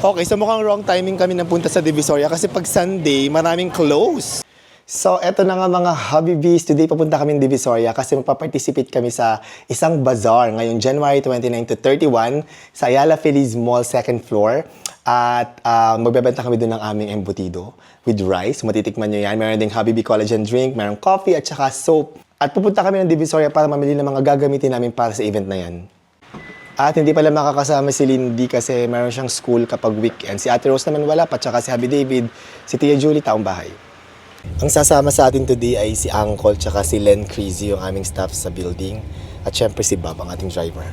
Okay, so mukhang wrong timing kami nang punta sa Divisoria kasi pag Sunday, maraming close. So, eto na nga mga Habibies. Today, papunta kami ng Divisoria kasi magpa-participate kami sa isang bazaar ngayong January 29 to 31 sa Ayala Feliz Mall, 2nd floor. At magbebenta kami doon ng aming embutido with rice. Matitikman nyo yan. Meron ding Habibi collagen drink, meron coffee at saka soap. At pupunta kami ng Divisoria para mamili ng mga gagamitin namin para sa event na yan. At hindi pala makakasama si Lindy kasi meron siyang school kapag weekend. Si Ate Rose naman wala pa, tsaka si Habi David, si Tia Julie, taong bahay. Ang sasama sa atin today ay si Uncle tsaka si Len Crazy, yung aming staff sa building. At syempre si Bob, ang ating driver.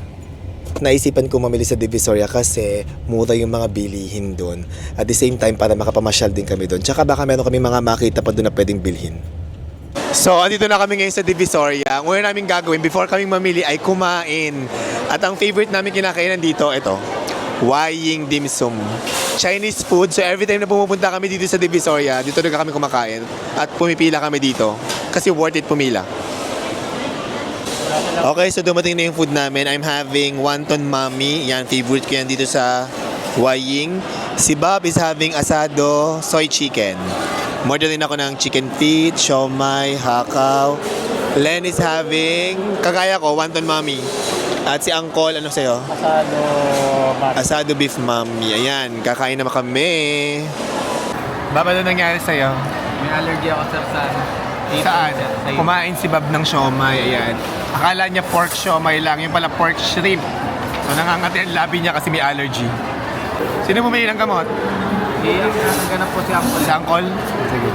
Naisipan ko mamili sa Divisoria kasi mura yung mga bilihin doon. At the same time, para makapamasyal din kami doon. Tsaka baka meron kami mga makita pa doon na pwedeng bilhin. So, andito na kami ngayon sa Divisoria. Ang una namin gagawin before kaming mamili ay kumain. At ang favorite namin kinakainan dito, ito, Waying Dim Sum. Chinese food. So, every time na pumupunta kami dito sa Divisoria, dito na kami kumakain. At pumipila kami dito. Kasi worth it pumila. Okay, so dumating na yung food namin. I'm having wonton mami. Yan, favorite ko yan dito sa Waying. Si Bob is having asado soy chicken. Order din ako ng chicken feet, siomai, hakaw. Len is having, kagaya ko, wonton mami. At si Uncle, ano sa'yo? Asado mami. Asado beef mami. Ayan, kakain naman kami. Baba, ano nangyari sa'yo? May allergy ako sir sa Saan? Sa Kumain si Bob ng siomay, ayan. Akala niya pork siomay lang, yung pala pork shrimp. So nangangati ang labi niya kasi may allergy. Sino bumili ng gamot? Naghanap po si Uncle. Si Uncle? Sige.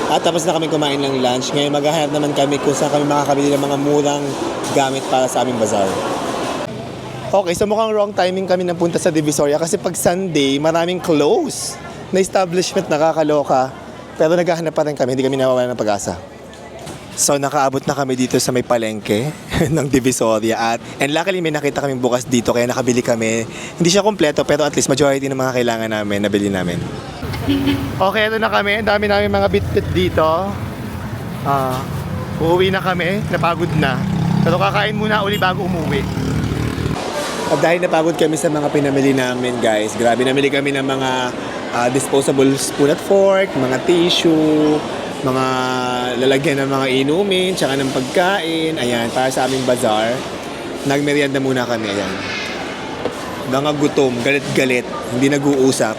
At tapos na kami kumain ng lunch. Ngayon maghahanap naman kami kung saan kami makakabili ng mga murang gamit para sa aming bazaar. Okay, so mukhang wrong timing kami nang punta sa Divisoria kasi pag Sunday, maraming close na establishment, nakakaloka. Pero naghahanap pa rin kami, hindi kami nawawalan ng pag-asa. So nakaabot na kami dito sa may palengke ng Divisoria and luckily may nakita kami bukas dito kaya nakabili kami. Hindi siya kompleto pero at least majority ng mga kailangan namin nabili namin. Okay, ito na kami. Ang dami namin mga bit-bit dito. Uuwi na kami. Napagod na. Pero kakain muna uli bago umuwi. At dahil napagod kami sa mga pinamili namin guys, grabe, namili kami ng mga disposable spoon at fork, mga tissue, mga lalagyan ng mga inumin, tsaka ng pagkain. Ayan, para sa aming bazaar. Nagmerienda muna kami, ayan. Mga gutom, galit-galit, hindi nag-uusap.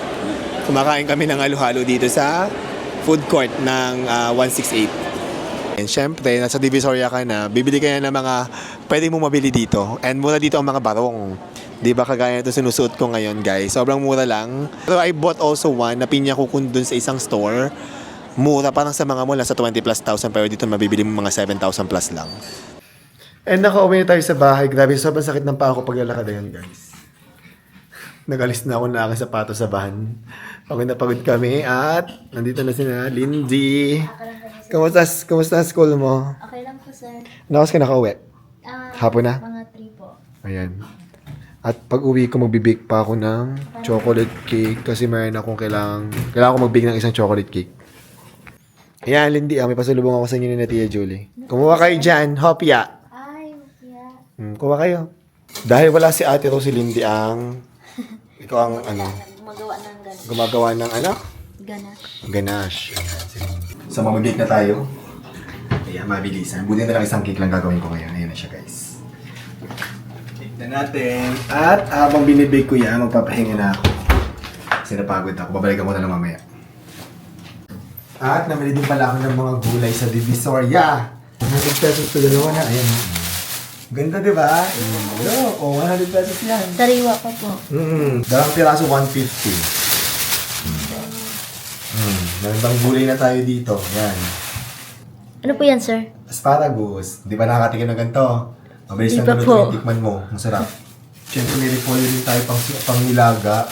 Kumakain kami ng halo-halo dito sa food court ng 168. And syempre, nasa Divisoria ka na, bibili ka na ng mga pwede mo mabili dito. And mura dito ang mga barong. Di ba kagaya ito sinusuot ko ngayon guys? Sobrang mura lang. Pero I bought also one na pinya kukun dun sa isang store. Mura, parang sa mga mall, nasa 20 plus thousand, pero dito mabibili mo mga 7,000 plus lang. And nakauwi na tayo sa bahay. Grabe, sobrang sakit ng paa ko paglalakad na yan, guys. Nagalis na ako na aking sapato sa van. Pagod na pagod kami at nandito na sina Lindy. Kamusta ang school mo? Okay lang po, sir. Nakas ka nakauwi? Hapon na? Mga 3 po. Ayan. At pag uwi ko, magbibake pa ako ng chocolate cake kasi mayroon akong kailangan ko magbake ng isang chocolate cake. Ayan, Lindy, may pasalubong ako sa inyo ni Tia Julie. Kumuha kayo dyan, hopya. Ay, yeah. Kuha kayo. Dahil wala si Ate Rose, si Lindy ikaw ang gumagawa ng ano? Ganache. Ayan, si Lindy. So, mamabake na tayo. Ayan, mabilisan. Buti na lang isang cake lang gagawin ko ngayon. Ayan na siya, guys. Cake na natin. At habang binibake ko yan, magpapahinga na ako. Kasi napagod ako. Babalikan ko na lang mamaya. At namili din pala ako ng mga gulay sa Divisoria. 100 pesos to dalawa na. Ayan. Ganda, di ba? Oo, 100 pesos yan. Sariwa pa po. Dalawang piraso, 150. Magandang gulay na tayo dito. Yan. Ano po yan, sir? Asparagus. Di ba nakakatikim ng ganito? Mabilis Di lang pa naluto po. yung tikman mo. Masarap. Siyempre, may repolyo din tayo pang nilaga.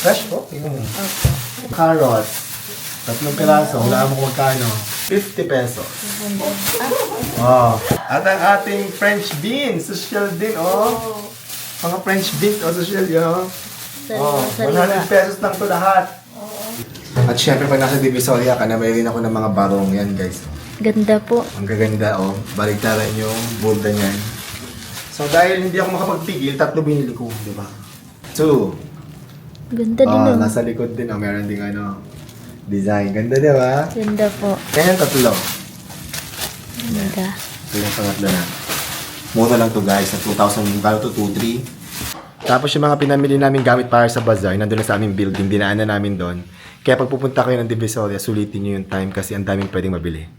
Fresh po. Tingnan mo. Okay. Carrots. 3 piraso. Wala mo kung magkano. 50 pesos. Oh. At ang ating French beans. Social din, oh. Mga French beans, oh. Social yun, oh. Sariwa. 100 pesos lang to lahat. At syempre, pag nasa Divisoria ka na, mayroon ako ng mga barong. Yan, guys. Ganda po. Ang gaganda, oh. Baligtaran yung borda niyan. So, dahil hindi ako makapagpigil, 3 binili ko, di ba? 2, Ganda din Oh, oh. nasa likod din. Oh, meron ding ano, design. Ganda, di ba? Ganda po. Ayan, tatlo. Ganda. Ito yung pangatlo na. Mura lang to guys. Sa 2,000, kalo to 2,300. Tapos yung mga pinamili namin gamit para sa bazaar, nandun na sa aming building, dinaanan namin doon. Kaya pag pupunta kayo ng Divisoria, sulitin nyo yung time kasi ang daming pwedeng mabili.